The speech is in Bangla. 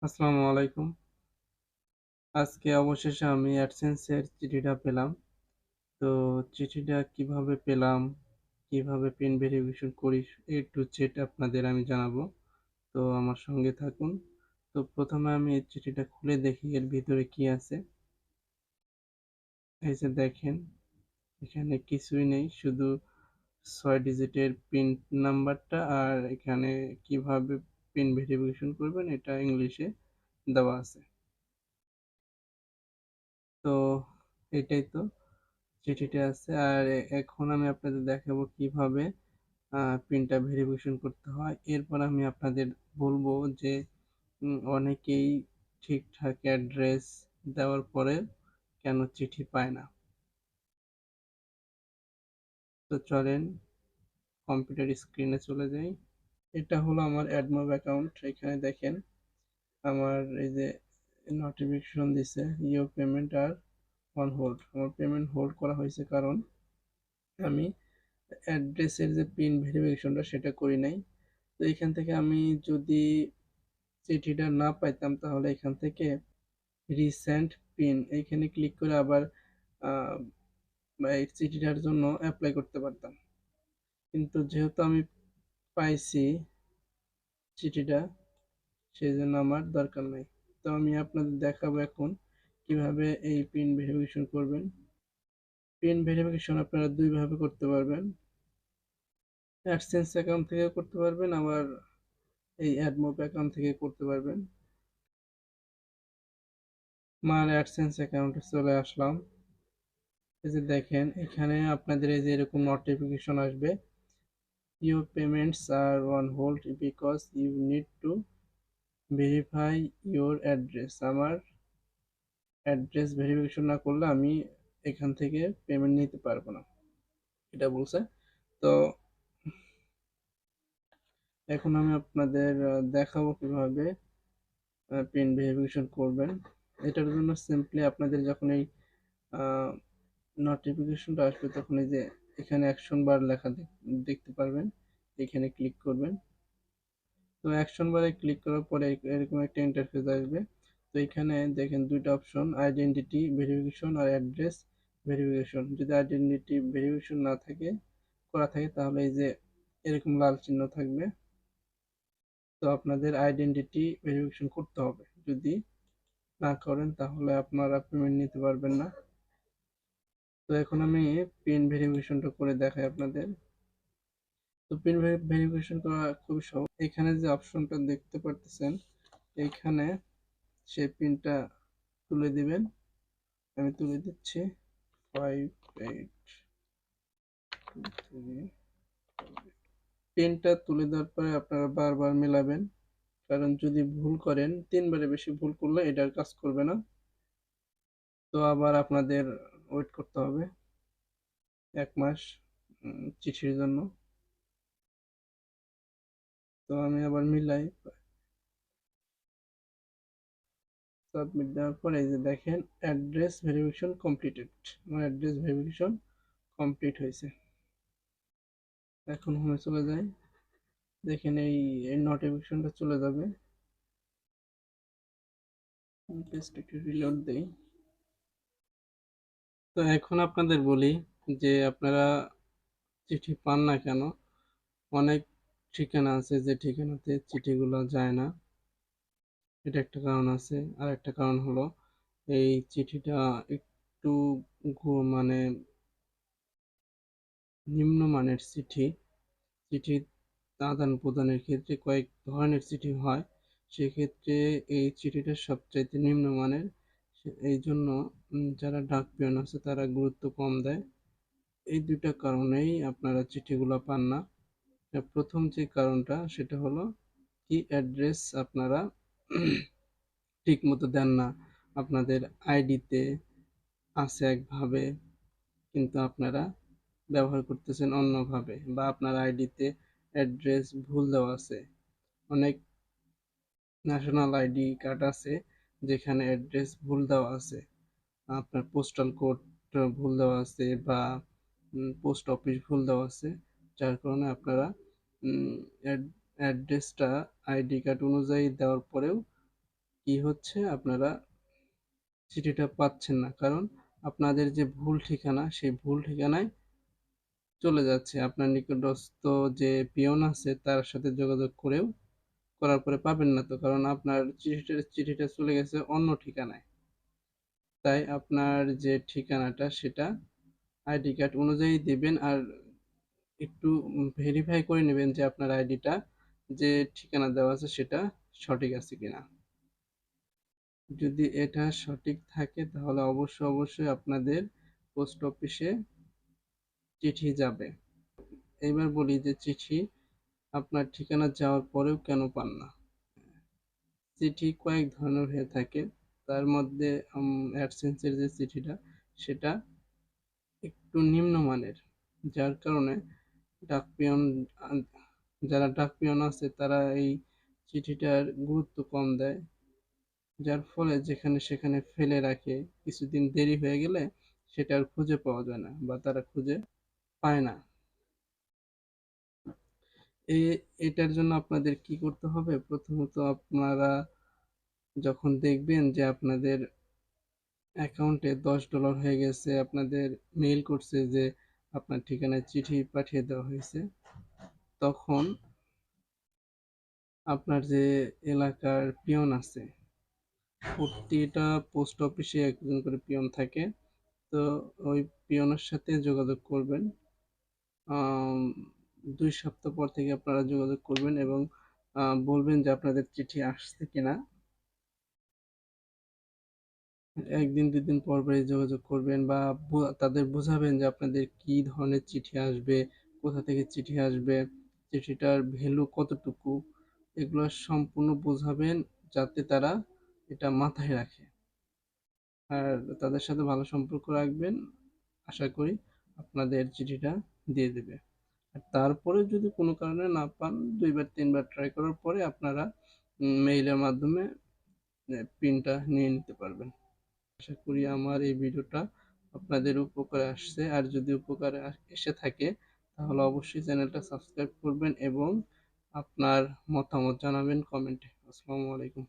আসসালামু আলাইকুম। আজকে অবশেষে আমি অ্যাডসেন্সের চিঠিটা পেলাম। তো চিঠিটা কিভাবে পেলাম, কিভাবে পিন ভেরিফিকেশন করি, এ টু জেড আপনাদের আমি জানাবো। তো আমার সঙ্গে থাকুন। তো প্রথমে আমি এই চিঠিটা খুলে দেখি এর ভিতরে কি আছে। এই যে দেখেন, এখানে কিছুই নেই, শুধু 6 ডিজিটের পিন নাম্বারটা আর এখানে কিভাবে পিন ভেরিফিকেশন করবেন এটা ইংলিশে দেওয়া আছে। তো এটাই তো চিঠিটা আছে। আর এখন আমি আপনাদের দেখাবো কিভাবে পিনটা ভেরিফিকেশন করতে হয়। এরপর আমি আপনাদের বলবো যে অনেকেই ঠিকঠাক অ্যাড্রেস দেওয়ার পরে কেন চিঠি পায় না। তো চলেন কম্পিউটার স্ক্রিনে চলে যাই। এটা হলো আমার অ্যাডমোব অ্যাকাউন্ট। এখানে দেখেন আমার এই যে নোটিফিকেশন দিছে your payment are on hold. আমার পেমেন্ট হোল্ড করা হয়েছে কারণ আমি অ্যাড্রেসের যে পিন ভেরিফিকেশনটা সেটা করি নাই। তো এখান থেকে আমি যদি চিঠিটা না পাইতাম তাহলে এখান থেকে রিসেন্ট পিন এইখানে ক্লিক করে আবার আহ, এই চিঠিটার জন্য অ্যাপ্লাই করতে পারতাম। কিন্তু যেহেতু আমি পাইছি চিঠিটা, সেই জন্য আমার দরকার নাই। তো আমি আপনাদের দেখাবো এখন কিভাবে এই পিন ভেরিফিকেশন করবেন। পিন ভেরিফিকেশন আপনারা দুইভাবে করতে পারবেন, অ্যাডসেন্স অ্যাকাউন্ট থেকে করতে পারবেন, আবার এই অ্যাডমোব অ্যাকাউন্ট থেকে করতে পারবেন। আমার অ্যাডসেন্স অ্যাকাউন্টে চলে আসলাম। এই যে দেখেন এখানে আপনাদের এই যে এরকম নোটিফিকেশন আসবে, your payments are on hold because you need to verify your address. আমার অ্যাড্রেস ভেরিফিকেশন না করলে আমি এখান থেকে পেমেন্ট নিতে পারবো না, এটা বলছে। তো এখন আমি আপনাদের দেখাবো কিভাবে পিন ভেরিফিকেশন করবেন। এটার জন্য সিম্পলি আপনাদের যখন এই নোটিফিকেশনটা আসবে তখন এই যে এখানে অ্যাকশন বার লেখা দেখতে পারবেন, এখানে ক্লিক করবেন। তো অ্যাকশন বারে ক্লিক করার পরে এরকম একটা ইন্টারফেস আসবে। তো এখানে দেখেন দুইটা অপশন, আইডেন্টিটি ভেরিফিকেশন আর অ্যাড্রেস ভেরিফিকেশন। যদি আইডেন্টিটি ভেরিফিকেশন না থাকে করা থাকে তাহলে এই যে এরকম লাল চিহ্ন থাকবে। তো আপনাদের আইডেন্টিটি ভেরিফিকেশন করতে হবে, যদি না করেন তাহলে আপনারা পেমেন্ট নিতে পারবেন না। তো এখন আমি পিন ভেরিফিকেশনটা করে দেখাই আপনাদের। তো পিন ভেরিফিকেশন করা খুবই সহজ। এখানে যে অপশনটা দেখতে পারতেছেন, এইখানে সেই পিনটা তুলে দিবেন। আমি তুলে দিচ্ছি 5823। পিনটা তুলে দেওয়ার পরে আপনারা বারবার মেলাবেন, কারণ যদি ভুল করেন, তিনবারে বেশি ভুল করলে এটার কাজ করবে না। তো আবার আপনাদের ওয়েট করতে হবে 1 মাস চিঠির জন্য। তো আমি আবার মিলাই, সাবমিট দেওয়ার পরে এই যে দেখেন অ্যাড্রেস ভেরিফিকেশন কমপ্লিটেড। আমার অ্যাড্রেস ভেরিফিকেশন কমপ্লিট হয়েছে। এখন হোমে চলে যাই। দেখেন এই নোটিফিকেশনটা চলে যাবে। পেজটা একটু রিলোড দেই। তো এখন আপনাদের বলি যে আপনারা চিঠি পান না কেন। অনেক ঠিকানা আছে যে ঠিকানাতে চিঠিগুলো যায় না, এটা একটা কারণ আছে। আর একটা কারণ হলো এই চিঠিটা একটু মানে নিম্নমানের চিঠি। চিঠি আদান প্রদানের ক্ষেত্রে কয়েক ধরনের চিঠি হয়, সেক্ষেত্রে এই চিঠিটা সবচাইতে নিম্নমানের। এই জন্য যারা ডাক পিয়ন আছে তারা গুরুত্ব কম দেয়। এই দুইটা কারণেই আপনারা চিঠিগুলো পান না। প্রথম যে কারণটা সেটা হলো কি, অ্যাড্রেস আপনারা ঠিক মতো দেন না। আপনাদের আইডিতে আছে একভাবে, কিন্তু আপনারা ব্যবহার করতেছেন অন্যভাবে, বা আপনার আইডিতে অ্যাড্রেস ভুল দেওয়া আছে। অনেক ন্যাশনাল আইডি কার্ড আছে যেখানে অ্যাড্রেস ভুল দেওয়া আছে, আপনার পোস্টাল কোড ভুল দেওয়া আছে, বা পোস্ট অফিস ভুল দেওয়া আছে। যার কারণে আপনারা অ্যাড্রেসটা আইডি কার্ড অনুযায়ী দেওয়ার পরেও কি হচ্ছে, আপনারা চিঠিটা পাচ্ছেন না, কারণ আপনাদের যে ভুল ঠিকানা সেই ভুল ঠিকানায় চলে যাচ্ছে। আপনার নিকটস্থ যে পিয়ন আছে তার সাথে যোগাযোগ করার পরে পাবেন না তো, কারণ আপনার চিঠিটা চলে গেছে অন্য ঠিকানায়। তাই আপনার যে ঠিকানাটা সেটা আইডি কার্ড অনুযায়ী দিবেন, আর একটু ভেরিফাই করে নেবেন যে আপনার আইডিটা যে ঠিকানা দেওয়া আছে সেটা সঠিক আছে কিনা। যদি এটা সঠিক থাকে তাহলে অবশ্যই আপনাদের পোস্ট অফিসে চিঠি যাবে। এইবার বলি যে চিঠি আপনার ঠিকানা যাওয়ার পরেও কেন পান না। চিঠি কয়েক ধরনের হয়ে থাকে, তার মধ্যে অ্যাডসেন্সের যে চিঠিটা সেটা একটু নিম্নমানের, যার কারণে ডাক পিয়ন যারা ডাক পিয়ন আছে তারা এই চিঠিটার গুরুত্ব কম দেয়, যার ফলে যেখানে সেখানে ফেলে রাখে। কিছুদিন দেরি হয়ে গেলে সেটা আর খুঁজে পাওয়া যায় না বা তারা খুঁজে পায় না। এটার জন্য আপনাদের কি করতে হবে, প্রথমত আপনারা যখন দেখবেন যে আপনাদের অ্যাকাউন্টে $10 হয়ে গেছে, আপনাদের মেইল করছে যে আপনার ঠিকানায় চিঠি পাঠিয়ে দেওয়া হয়েছে, তখন আপনার যে এলাকার পিয়ন আছে, প্রতিটা পোস্ট অফিসে একজন করে পিয়ন থাকে, তো ওই পিয়নের সাথে যোগাযোগ করবেন। 2 সপ্তাহ পর থেকে আপনারা যোগাযোগ করবেন এবং বলবেন যে আপনাদের চিঠি আসছে কিনা। 1 দিন 2 দিন পর পরই যোগাযোগ করবেন, বা তাদের বোঝাবেন যে আপনাদের কি ধরনের চিঠি আসবে, কোথা থেকে চিঠি আসবে, চিঠিটার ভ্যালু কতটুকু, এগুলো সম্পূর্ণ বোঝাবেন যাতে তারা এটা মাথায় রাখে। আর তাদের সাথে ভালো সম্পর্ক রাখবেন, আশা করি আপনাদের চিঠিটা দিয়ে দেবে। আর তারপরে যদি কোনো কারণে না পান, 2 বার 3 বার ট্রাই করার পরে আপনারা মেইলের মাধ্যমে প্রিন্টটা নিয়ে নিতে পারবেন। আশা করি আমার এই ভিডিওটা আপনাদের উপকারে আসছে, আর যদি উপকারে এসে থাকে তাহলে অবশ্যই চ্যানেলটা সাবস্ক্রাইব করবেন এবং আপনার মতামত জানাবেন কমেন্টে। আসসালামু আলাইকুম।